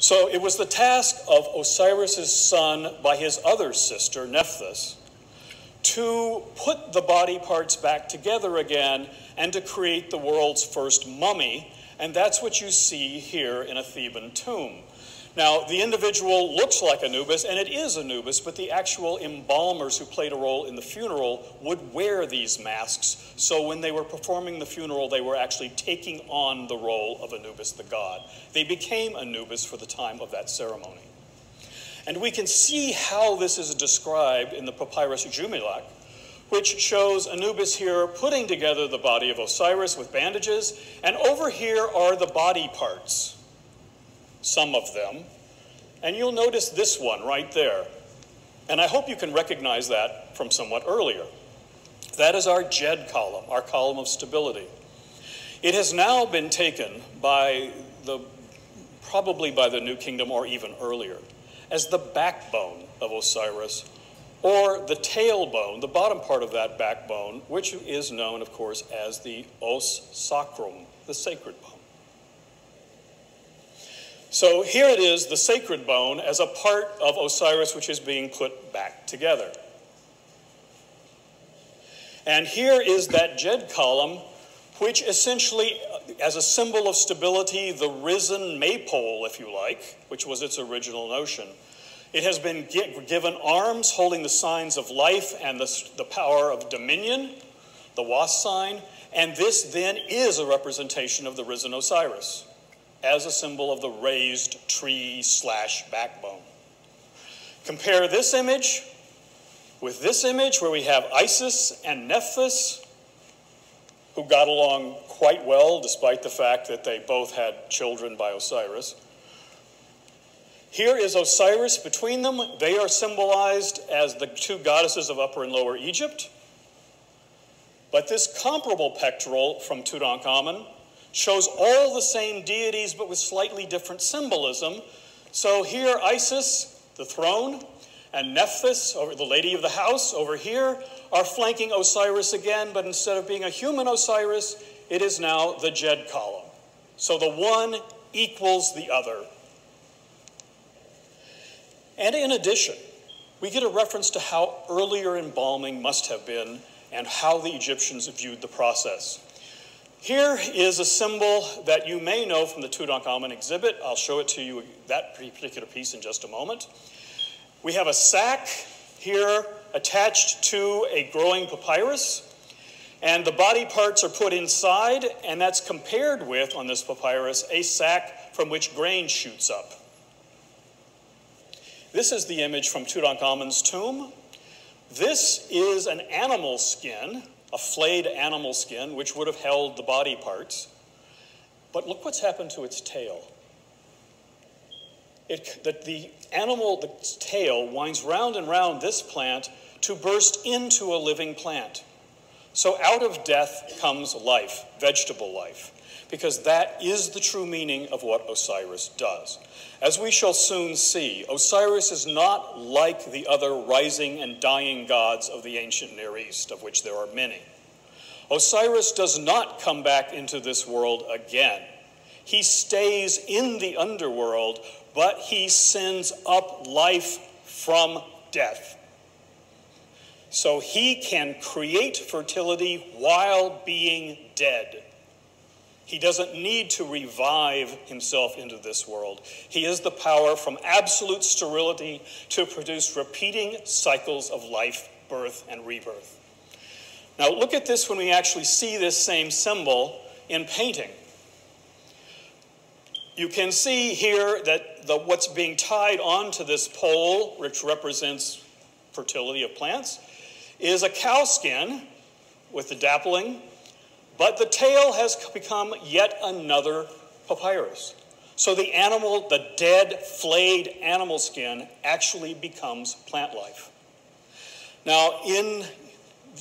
So it was the task of Osiris's son by his other sister, Nephthys, to put the body parts back together again and to create the world's first mummy, and that's what you see here in a Theban tomb. Now, the individual looks like Anubis, and it is Anubis, but the actual embalmers who played a role in the funeral would wear these masks, so when they were performing the funeral, they were actually taking on the role of Anubis the god. They became Anubis for the time of that ceremony. And we can see how this is described in the papyrus Jumilak, which shows Anubis here putting together the body of Osiris with bandages, and over here are the body parts. Some of them, and you'll notice this one right there. And I hope you can recognize that from somewhat earlier. That is our Jed column, our column of stability. It has now been taken by probably by the New Kingdom or even earlier, as the backbone of Osiris, or the tailbone, the bottom part of that backbone, which is known, of course, as the os sacrum, the sacred bone. So here it is, the sacred bone, as a part of Osiris which is being put back together. And here is that Jed column, which essentially, as a symbol of stability, the risen maypole, if you like, which was its original notion. It has been given arms holding the signs of life and the power of dominion, the was sign, and this then is a representation of the risen Osiris, as a symbol of the raised tree/backbone. Compare this image with this image where we have Isis and Nephthys, who got along quite well despite the fact that they both had children by Osiris. Here is Osiris between them. They are symbolized as the two goddesses of Upper and Lower Egypt. But this comparable pectoral from Tutankhamun shows all the same deities, but with slightly different symbolism. So here, Isis, the throne, and Nephthys, or the lady of the house, over here, are flanking Osiris again, but instead of being a human Osiris, it is now the Jed column. So the one equals the other. And in addition, we get a reference to how earlier embalming must have been and how the Egyptians viewed the process. Here is a symbol that you may know from the Tutankhamun exhibit. I'll show it to you, that particular piece, in just a moment. We have a sack here attached to a growing papyrus, and the body parts are put inside, and that's compared with, on this papyrus, a sack from which grain shoots up. This is the image from Tutankhamun's tomb. This is an animal skin, a flayed animal skin, which would have held the body parts. But look what's happened to its tail. The animal's tail winds round and round this plant to burst into a living plant. So out of death comes life, vegetable life, because that is the true meaning of what Osiris does. As we shall soon see, Osiris is not like the other rising and dying gods of the ancient Near East, of which there are many. Osiris does not come back into this world again. He stays in the underworld, but he sends up life from death. So he can create fertility while being dead. He doesn't need to revive himself into this world. He has the power from absolute sterility to produce repeating cycles of life, birth, and rebirth. Now look at this when we actually see this same symbol in painting. You can see here that what's being tied onto this pole, which represents fertility of plants, is a cow skin with the dappling, but the tail has become yet another papyrus. So the animal, the dead, flayed animal skin actually becomes plant life. Now, in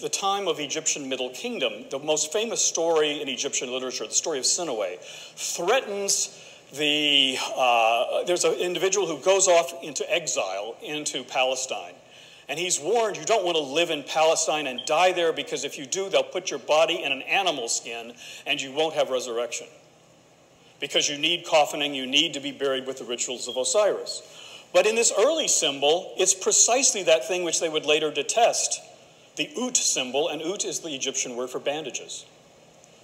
the time of Egyptian Middle Kingdom, the most famous story in Egyptian literature, the story of Sinuhe, threatens there's an individual who goes off into exile into Palestine. And he's warned, you don't want to live in Palestine and die there, because if you do, they'll put your body in an animal skin and you won't have resurrection. because you need coffining, you need to be buried with the rituals of Osiris. But in this early symbol, it's precisely that thing which they would later detest, the Ut symbol, and Ut is the Egyptian word for bandages.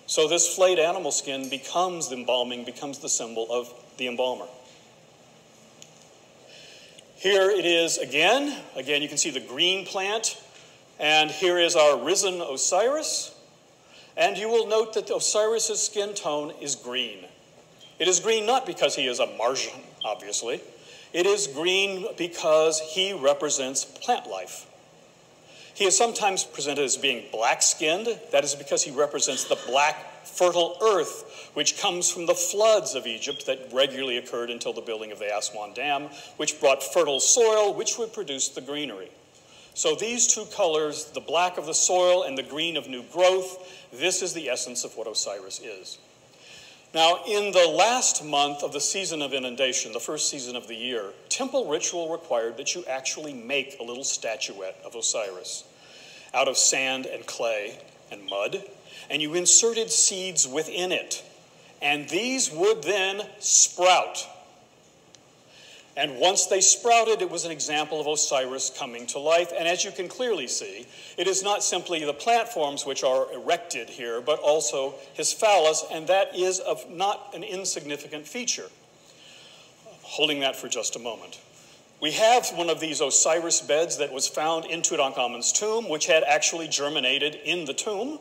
So this flayed animal skin becomes the embalming, becomes the symbol of the embalmer. Here it is again. Again, you can see the green plant. And here is our risen Osiris. And you will note that Osiris's skin tone is green. It is green not because he is a Martian, obviously. It is green because he represents plant life. He is sometimes presented as being black-skinned. That is because he represents the black, fertile earth, which comes from the floods of Egypt that regularly occurred until the building of the Aswan Dam, which brought fertile soil, which would produce the greenery. So these two colors, the black of the soil and the green of new growth, this is the essence of what Osiris is. Now, in the last month of the season of inundation, the first season of the year, temple ritual required that you actually make a little statuette of Osiris out of sand and clay and mud, and you inserted seeds within it, and these would then sprout. And once they sprouted, it was an example of Osiris coming to life. And as you can clearly see, it is not simply the plant forms which are erected here, but also his phallus, and that is of not an insignificant feature. Holding that for just a moment. We have one of these Osiris beds that was found in Tutankhamun's tomb, which had actually germinated in the tomb.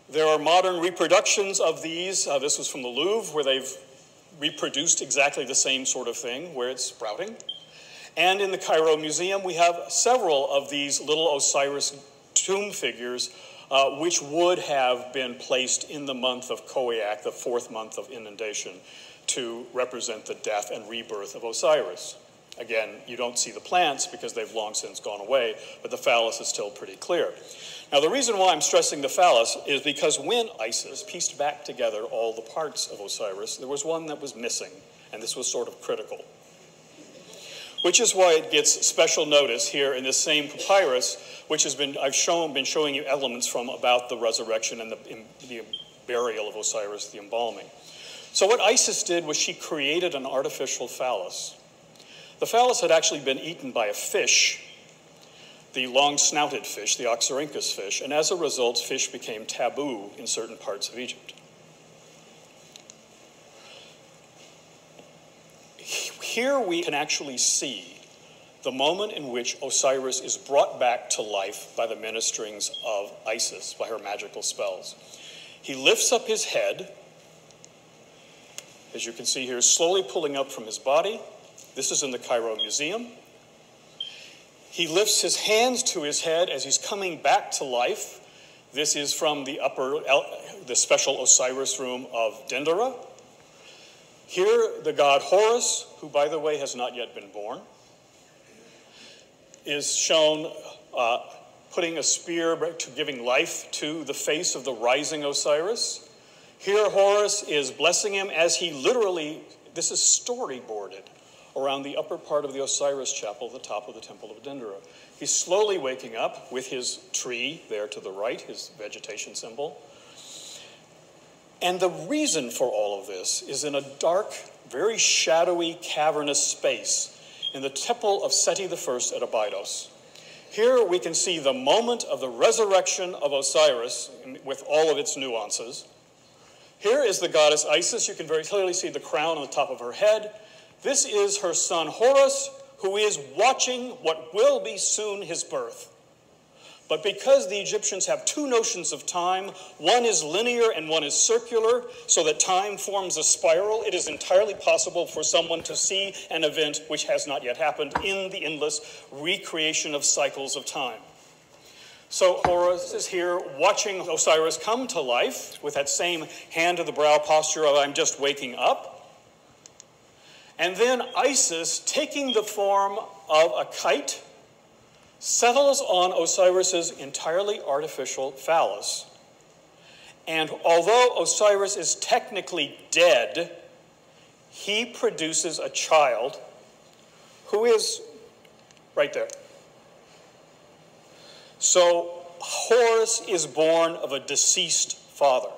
There are modern reproductions of these. This was from the Louvre, where they've reproduced exactly the same sort of thing, where it's sprouting. And in the Cairo Museum, we have several of these little Osiris tomb figures, which would have been placed in the month of Khoiak, the 4th month of inundation, to represent the death and rebirth of Osiris. Again, you don't see the plants because they've long since gone away, but the phallus is still pretty clear. Now, the reason why I'm stressing the phallus is because when Isis pieced back together all the parts of Osiris, there was one that was missing, and this was sort of critical. Which is why it gets special notice here in this same papyrus, which has been, I've been showing you elements from about the resurrection and the burial of Osiris, the embalming. So what Isis did was she created an artificial phallus. The phallus had actually been eaten by a fish, the long-snouted fish, the Oxyrhynchus fish, and as a result, fish became taboo in certain parts of Egypt. Here we can actually see the moment in which Osiris is brought back to life by the ministerings of Isis, by her magical spells. He lifts up his head, as you can see here, slowly pulling up from his body. This is in the Cairo Museum. He lifts his hands to his head as he's coming back to life. This is from the special Osiris room of Dendera. Here, the god Horus, who, by the way, has not yet been born, is shown putting a spear to giving life to the face of the rising Osiris. Here, Horus is blessing him as he literally, this is storyboarded, around the upper part of the Osiris chapel, the top of the temple of Dendera. He's slowly waking up with his tree there to the right, his vegetation symbol. And the reason for all of this is in a dark, very shadowy, cavernous space in the temple of Seti I at Abydos. Here we can see the moment of the resurrection of Osiris with all of its nuances. Here is the goddess Isis. You can very clearly see the crown on the top of her head. This is her son Horus, who is watching what will be soon his birth. But because the Egyptians have two notions of time, one is linear and one is circular, so that time forms a spiral, it is entirely possible for someone to see an event which has not yet happened in the endless recreation of cycles of time. So Horus is here watching Osiris come to life with that same hand to the brow posture of I'm just waking up. And then Isis, taking the form of a kite, settles on Osiris's entirely artificial phallus. And although Osiris is technically dead, he produces a child who is right there. So Horus is born of a deceased father.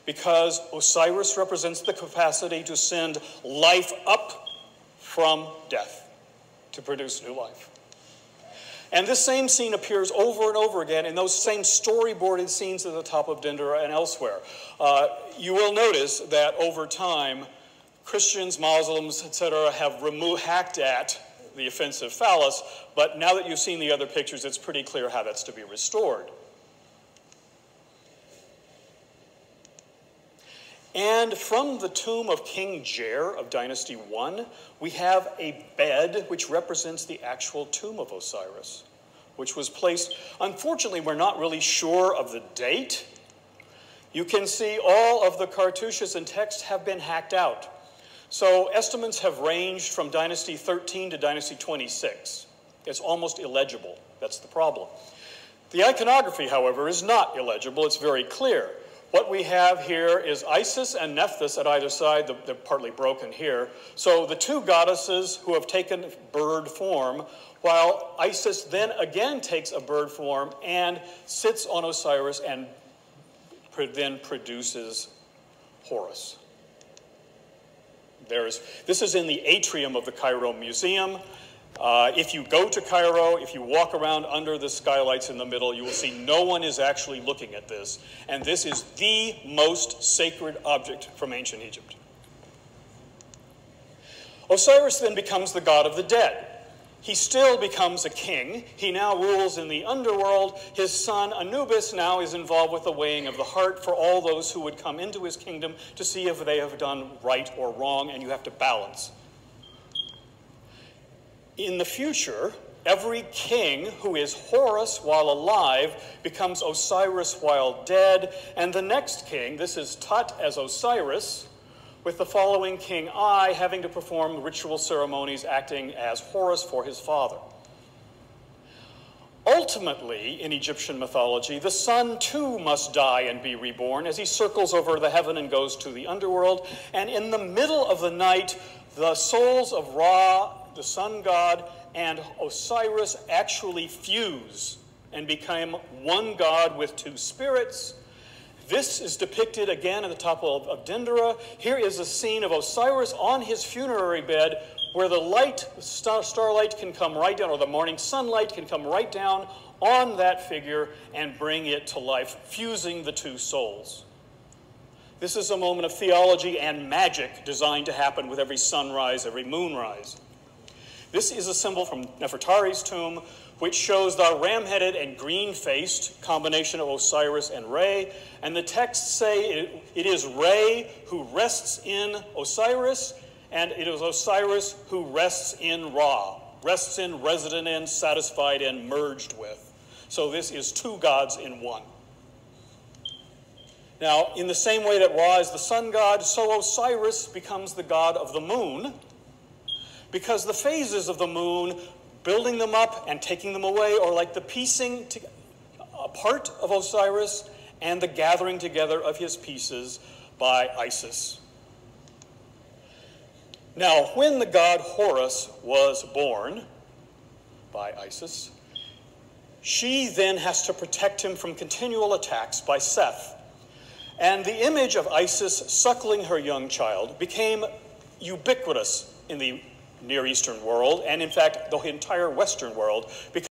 because Osiris represents the capacity to send life up from death to produce new life. And this same scene appears over and over again in those same storyboarded scenes at the top of Dendera and elsewhere. You will notice that over time, Christians, Muslims, etc., have hacked at the offensive phallus, but now that you've seen the other pictures, it's pretty clear how that's to be restored. And from the tomb of King Jer of Dynasty 1, we have a bed which represents the actual tomb of Osiris, which was placed, unfortunately, we're not really sure of the date. You can see all of the cartouches and text have been hacked out. So estimates have ranged from Dynasty 13 to Dynasty 26. It's almost illegible. That's the problem. The iconography, however, is not illegible. It's very clear. What we have here is Isis and Nephthys at either side. They're partly broken here. So the two goddesses who have taken bird form, while Isis then again takes a bird form and sits on Osiris and then produces Horus. This is in the atrium of the Cairo Museum. If you go to Cairo, if you walk around under the skylights in the middle, you will see no one is actually looking at this. And this is the most sacred object from ancient Egypt. Osiris then becomes the god of the dead. He still becomes a king. He now rules in the underworld. His son Anubis now is involved with the weighing of the heart for all those who would come into his kingdom to see if they have done right or wrong, and you have to balance. In the future, every king who is Horus while alive becomes Osiris while dead, and the next king, this is Tut as Osiris, with the following king I having to perform ritual ceremonies acting as Horus for his father. Ultimately, in Egyptian mythology, the sun too must die and be reborn as he circles over the heaven and goes to the underworld, and in the middle of the night, the souls of Ra, the sun god, and Osiris actually fuse and become one god with two spirits. This is depicted again at the top of Dendera. Here is a scene of Osiris on his funerary bed where the starlight can come right down, or the morning sunlight can come right down on that figure and bring it to life, fusing the two souls. This is a moment of theology and magic designed to happen with every sunrise, every moonrise. This is a symbol from Nefertari's tomb, which shows the ram-headed and green-faced combination of Osiris and Re. And the texts say it is Re who rests in Osiris, and it is Osiris who rests in Ra. Rests in, resident in, satisfied in, merged with. So this is two gods in one. Now, in the same way that Ra is the sun god, so Osiris becomes the god of the moon, because the phases of the moon, building them up and taking them away, are like the piecing apart of Osiris and the gathering together of his pieces by Isis. Now, when the god Horus was born by Isis, she then has to protect him from continual attacks by Seth. And the image of Isis suckling her young child became ubiquitous in the Near Eastern world, and in fact, the entire Western world, because